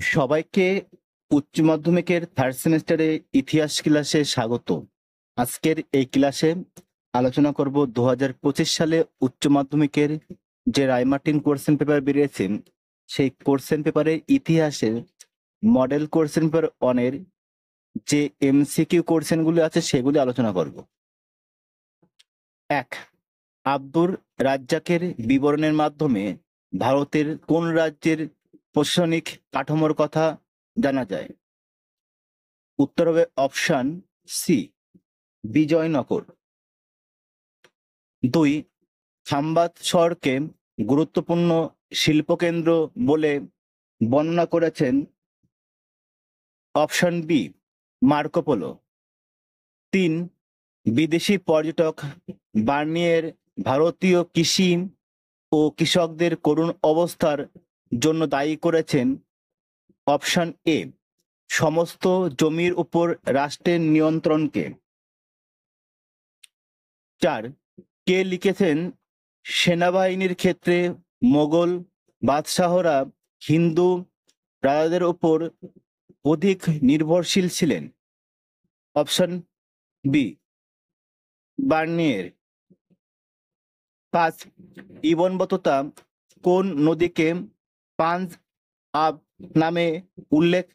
সবাইকে উচ্চ মাধ্যমিকের থার্ড সেমিস্টারে ইতিহাস ক্লাসে স্বাগত। আজকের এই ক্লাসে আলোচনা করব 2025 সালে উচ্চ মাধ্যমিকের যে রায়মার্টিন কোশ্চেন পেপার বেরিয়েছে সেই কোশ্চেন পেপারে ইতিহাসের মডেল কোশ্চেন পেপার অনের যে এমসিকিউ কোশ্চেনগুলি আছে সেগুলি আলোচনা করব। 1. আব্দুর রাজ্জাকের বিবরণের মাধ্যমে ভারতের কোন রাজ্যের প্রশাসনিক কাঠামোর কথা জানা যায়? উত্তর হবে অপশন সি, বিজয়নগর। 2. খাম্বাত শহরকে গুরুত্বপূর্ণ শিল্পকেন্দ্র বলে বর্ণনা করেছেন অপশন বি, মার্কো পোলো। 3. বিদেশি পর্যটক বার্নিয়ের ভারতীয় কৃষি ও কৃষকদের করুণ অবস্থার জন্য দায়ী করেছেন অপশন এ, সমস্ত জমির উপর রাষ্ট্রের নিয়ন্ত্রণকে। 4. কে লিখেছেন সেনাবাহিনীর ক্ষেত্রে মোগল বাদশাহরা হিন্দু রাজাদের উপর অধিক নির্ভরশীল ছিলেন? Option B, Bernier. 5. Ibn Battuta কোন নদীকে পাঞ্জ আব নামে উল্লেখ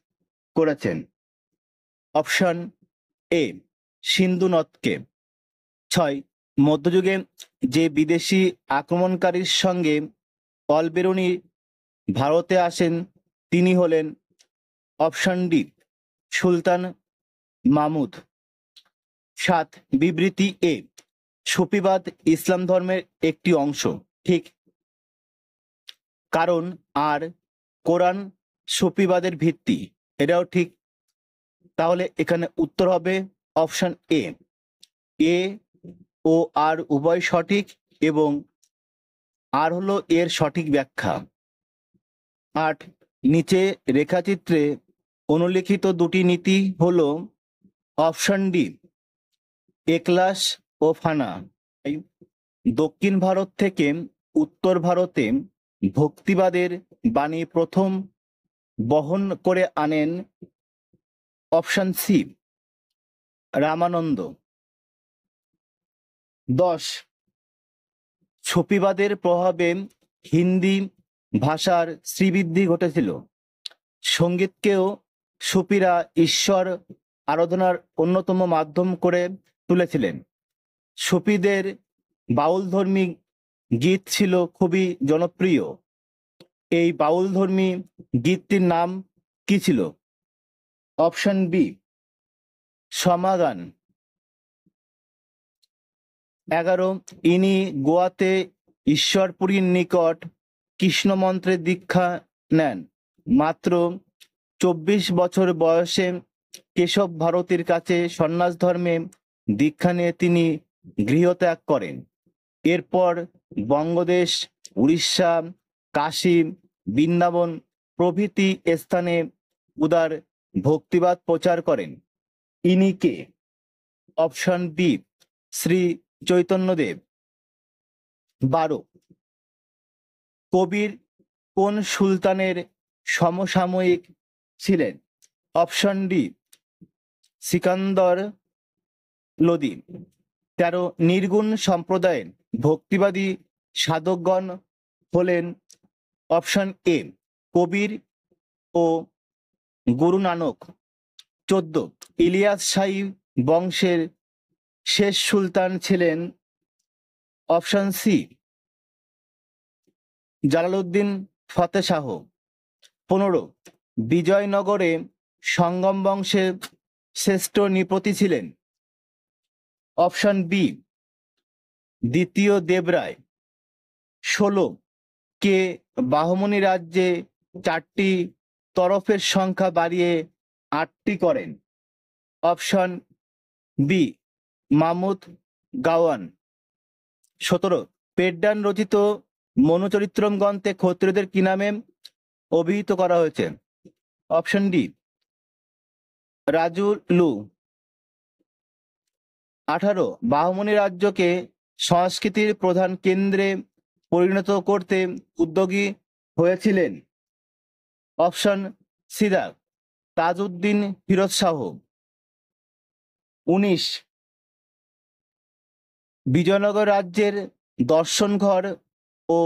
করেছেন? অপশন এ, সিন্ধু নদকে। 6. মধ্যযুগে যে বিদেশি আক্রমণকারীর সঙ্গে অলবেরুনি ভারতে আসেন তিনি হলেন অপশন ডি, সুলতান মাহমুদ। 7. বিবৃতি এ, সুফিবাদ ইসলাম ধর্মের একটি অংশ, ঠিক? কারণ আর কোরআন সুফিবাদের ভিত্তি, এটাও ঠিক। তাহলে এখানে উত্তর হবে অপশন এ, এ ও আর উভয় সঠিক এবং আর হলো এর সঠিক ব্যাখ্যা। 8. নিচে রেখাচিত্রে অনুলিখিত দুটি নীতি হলো অপশন ডি, একলাস ও ফানা। দক্ষিণ ভারত থেকে উত্তর ভারতে ভক্তিবাদের বাণী প্রথম বহন করে আনেন অপশন সি, রামানন্দ। 10. সুফিবাদের প্রভাবে হিন্দি ভাষার শ্রীবৃদ্ধি ঘটেছিল। সঙ্গীতকেও সুফিরা ঈশ্বর আরাধনার অন্যতম মাধ্যম করে তুলেছিলেন। সুফিদের বাউলধর্মী গীত ছিল খুবই জনপ্রিয়। এই বাউলধর্মী গীতটির নাম কি ছিল? অপশন বি, সমাগান। 11. ইনি গোয়াতে ঈশ্বরপুরীর নিকট কৃষ্ণ মন্ত্রের দীক্ষা নেন। মাত্র 24 বছর বয়সে কেশব ভারতীর কাছে সন্ন্যাস ধর্মে দীক্ষা নিয়ে তিনি গৃহত্যাগ করেন। এরপর বঙ্গদেশ, উড়িষ্যা, কাশী, বৃন্দাবন প্রভৃতি স্থানে উদার ভক্তিবাদ প্রচার করেন। ইনি কে? Option B, Shri Chaitanyadev. 12. কবির কোন সুলতানের সমসাময়িক ছিলেন? Option D, Sikandar Lodi. 13. নির্গুণ সম্প্রদায়ের ভক্তিবাদী সাধকগণ হলেন অপশন এ, কবির ও গুরু নানক। 14. ইলিয়াস শাহী বংশের শেষ সুলতান ছিলেন অপশন সি, জালালউদ্দিন ফতেহ শাহ। 15. বিজয়নগরে সঙ্গম বংশের শ্রেষ্ঠ নৃপতি ছিলেন অপশন বি, দ্বিতীয় দেবরায়। 16. কে বাহমনি রাজ্যে 4টি তরফের সংখ্যা বাড়িয়ে 8টি করেন? Option B, Mahmud Gawan. 17. পেড্ডান রচিত মনুচরিত্রম গ্রন্থে ক্ষত্রিয়দের কি নামে অভিহিত করা হয়েছে? Option D, রাজুলু। 18. বাহমনি রাজ্যকে সংস্কৃতির প্রধান কেন্দ্রে পরিণত করতে উদ্যোগী হয়েছিলেন অপশন সিরাজ তাজউদ্দিন ফিরোজ শাহ। 19 বিজয়নগর রাজ্যের দর্শনঘর ও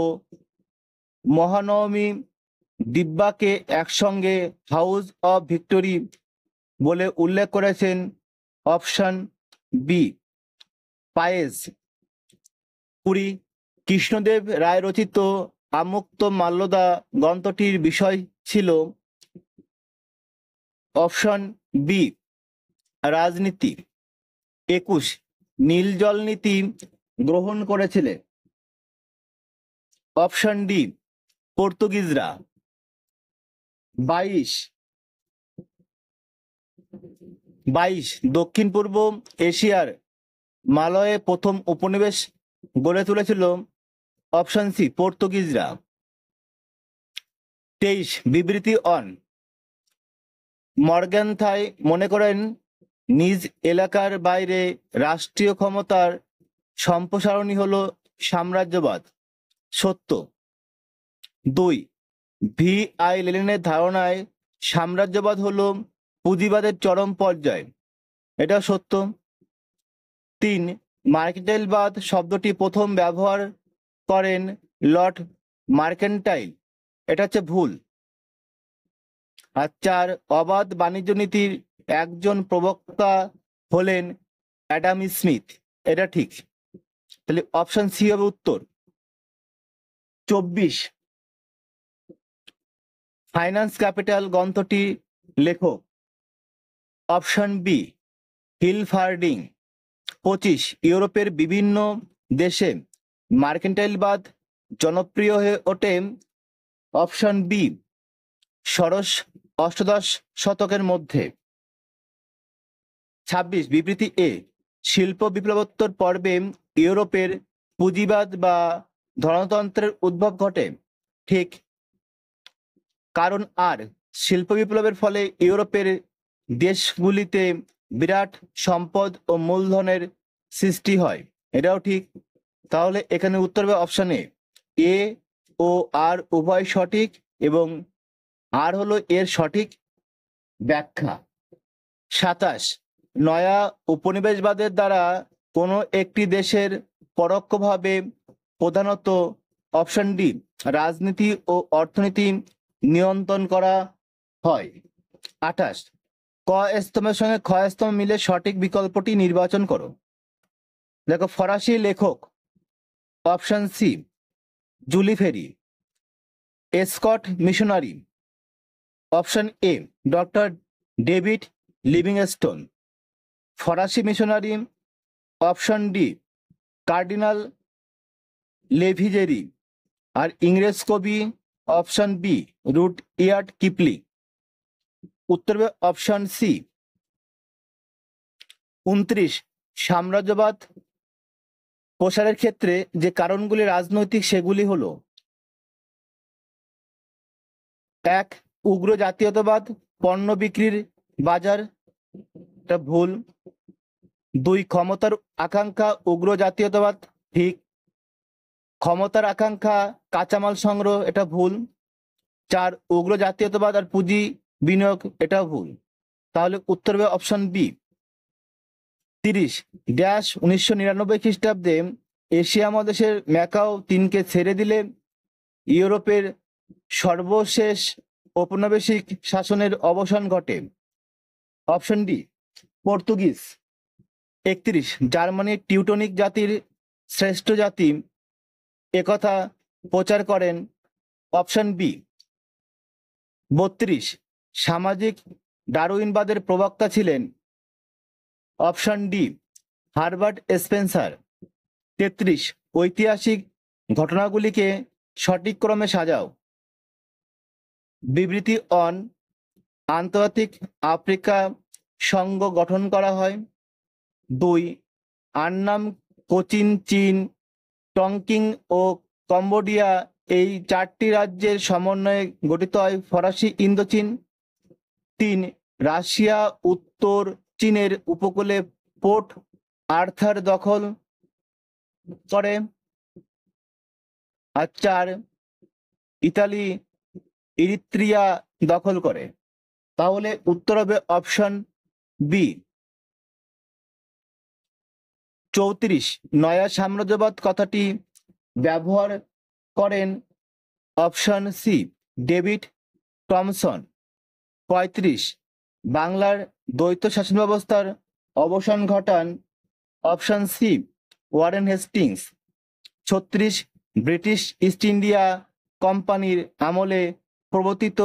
মহানবমী দিব্যাকে একসঙ্গে হাউস অব ভিক্টোরি বলে উল্লেখ করেছেন অপশন বি পায়েস। 20 কৃষ্ণদেব রায় রচিত আমুক্ত মাল্যদা গ্রন্থটির বিষয় ছিল অপশন বি রাজনীতি। 21 নীল জল নীতি গ্রহণ করেছিলেন অপশন ডি পর্তুগিজরা। 22 দক্ষিণ পূর্ব এশিয়ার মালয়ে প্রথম উপনিবেশ গড়ে তুলেছিল অপশন সি পর্তুগিজরা। 23 বিবৃতি অন মর্গ্যানথাই মনে করেন নিজ এলাকার বাইরে রাষ্ট্রীয় ক্ষমতার সম্প্রসারণই হল সাম্রাজ্যবাদ, সত্য। 2 ভি আই লেনিনের ধারণায় সাম্রাজ্যবাদ হল পুঁজিবাদের চরম পর্যায়, এটা সত্য। 3 মার্কেন্টাইলবাদ শব্দটি প্রথম ব্যবহার করেন লর্ড মার্কেন্টাইল, এটা হচ্ছে ভুল। আর 4 অবাধ বাণিজ্য নীতির একজন প্রবক্তা হলেন অ্যাডাম স্মিথ, এটা ঠিক। তাহলে অপশন সি হবে উত্তর। 24 ফাইন্যান্স ক্যাপিটাল গ্রন্থটি লেখক অপশন বি হিলফার্ডিং। 25 ইউরোপের বিভিন্ন দেশে মার্কেন্টাইলবাদ জনপ্রিয় হয়ে ওঠে অপশন বি ষোড়শ অষ্টাদশ শতকের মধ্যে। 26 বিবৃতি এ শিল্প বিপ্লবোত্তর পর্বে ইউরোপের পুঁজিবাদ বা ধনতন্ত্রের উদ্ভব ঘটে, ঠিক। কারণ আর শিল্প বিপ্লবের ফলে ইউরোপের দেশগুলিতে বিরাট সম্পদ ও মূলধনের সৃষ্টি হয়, এটাও ঠিক। তাহলে এখানে উত্তর হবে অপশন এ ও আর উভয় সঠিক এবং আর হলো এর সঠিক ব্যাখ্যা। 27 নয়া উপনিবেশবাদের দ্বারা কোনো একটি দেশের পরোক্ষভাবে প্রধানত অপশন ডি রাজনীতি ও অর্থনীতি নিয়ন্ত্রণ করা হয়। 28 ক স্তম্ভের সঙ্গে খ স্তম্ভ মিলে সঠিক বিকল্পটি নির্বাচন করো। দেখো ফরাসি লেখক option C Jules Ferry. Scot missionary option A doctor David Livingstone. ফরাসি missionary option D Cardinal Lavigerie. আর ইংরেজ কবি option B Rudyard Kipling. উত্তর হবে অপশন সি। 29 সাম্রাজ্যবাদ প্রসারের ক্ষেত্রে যে কারণগুলি রাজনৈতিক সেগুলি হলো 1 উগ্র জাতীয়তাবাদ পণ্য বিক্রির বাজার, এটা ভুল। 2 ক্ষমতার আকাঙ্ক্ষা উগ্র জাতীয়তাবাদ, ঠিক। ক্ষমতার আকাঙ্ক্ষা কাঁচামাল সংগ্রহ, এটা ভুল। 4 উগ্র জাতীয়তাবাদ আর পুঁজি বিনিয়োগ, এটা ভুল। তাহলে উত্তর হবে অপশন বি। 30 ড্যাশ 1999 খ্রিস্টাব্দে এশিয়া মহাদেশের ম্যাকাও তিনকে ছেড়ে দিলে ইউরোপের সর্বশেষ ঔপনিবেশিক শাসনের অবসান ঘটে। Option D Portuguese. 31 জার্মানির টিউটনিক জাতির শ্রেষ্ঠ জাতি একথা প্রচার করেন অপশন বি। 32 সামাজিক ডারউইনবাদের প্রবক্তা ছিলেন অপশন ডি হারবার্ট স্পেন্সার। 33 ঐতিহাসিক ঘটনাগুলিকে সঠিক ক্রমে সাজাও। বিবৃতি অন আন্তর্জাতিক আফ্রিকা সংঘ গঠন করা হয়। 2 আন্নাম কোচিন চীন টংকিং ও কম্বোডিয়া এই 4টি রাজ্যের সমন্বয়ে গঠিত হয় ফরাসি ইন্দোচীন। 3 রাশিয়া উত্তর চীনের উপকূলে পোর্ট আর্থার দখল করে। আর 4 ইতালি ইরিত্রিয়া দখল করে। তাহলে উত্তর হবে অপশন বি। 34 নয়া সাম্রাজ্যবাদ কথাটি ব্যবহার করেন অপশন সি ডেভিড টমসন। 35 বাংলার দ্বৈত শাসন ব্যবস্থার অবসান ঘটান option C Warren Hastings. 36 British East India কোম্পানির আমলে প্রবর্তিত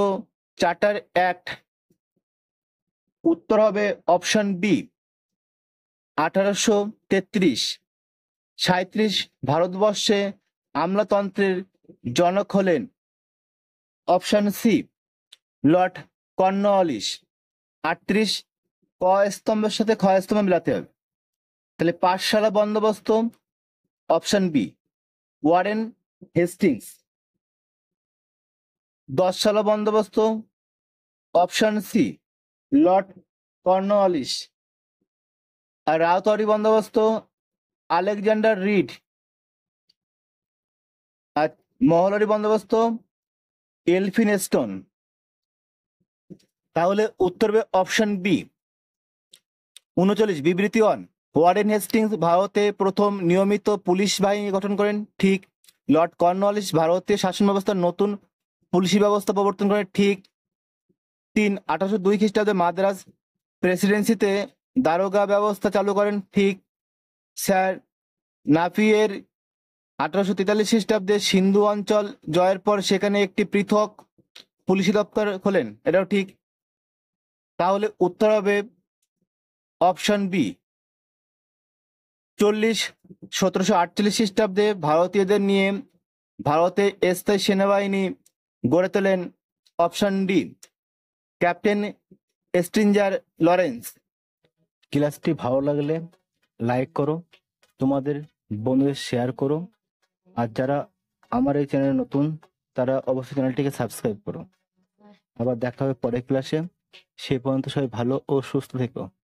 চার্টার অ্যাক্ট। উত্তর হবে অপশন বি 1833। 37 ভারতবর্ষে আমলাতন্ত্রের জনক হলেন অপশন সি লর্ড কর্নওয়ালিস। 38 ক স্তম্ভের সাথে খ স্তম্ভ মিলাতে হবে, তাহলে পাঠশালা বন্দোবস্ত অপশন বি ওয়ারেন হেস্টিংস। 10 সালা বন্দোবস্ত অপশন সি লর্ড কর্নওয়ালিস। আর রাউতওয়ারি বন্দোবস্ত আলেকজান্ডার রিড। আর মহলারি বন্দোবস্ত এলফিনস্টোন। তাহলে উত্তর হবে অপশন বি। 39 বিবৃতি 1 ওয়ারেন হেস্টিংস ভারতে প্রথম নিয়মিত পুলিশ বাহিনী গঠন করেন, ঠিক। লর্ড কর্নওয়ালিস ভারতীয় শাসন ব্যবস্থার নতুন পুলিশি ব্যবস্থা প্রবর্তন করেন, ঠিক। 3 1802 খ্রিস্টাব্দে মাদ্রাজ প্রেসিডেন্সিতে দারোগা ব্যবস্থা চালু করেন, ঠিক। স্যার নাফিয়ের 1843 খ্রিস্টাব্দে সিন্ধু অঞ্চল জয়ের পর সেখানে একটি পৃথক পুলিশি দপ্তর খোলেন, এটাও ঠিক। তাহলে উত্তর হবে অপশন বি। 40 1748 খ্রিস্টাব্দে ভারতীয়দের নিয়ে ভারতে স্থায়ী সেনাবাহিনী গড়ে তোলেন অপশন ডি ক্যাপ্টেন স্ট্রিঞ্জার লরেন্স। ক্লাসটি ভালো লাগলে লাইক করো, তোমাদের বন্ধুদের শেয়ার করো, আর যারা আমার এই চ্যানেলে নতুন তারা অবশ্যই চ্যানেলটিকে সাবস্ক্রাইব করো। আবার দেখা হবে পরের ক্লাসে। সেই পর্যন্ত সবাই ভালো ও সুস্থ থেকো।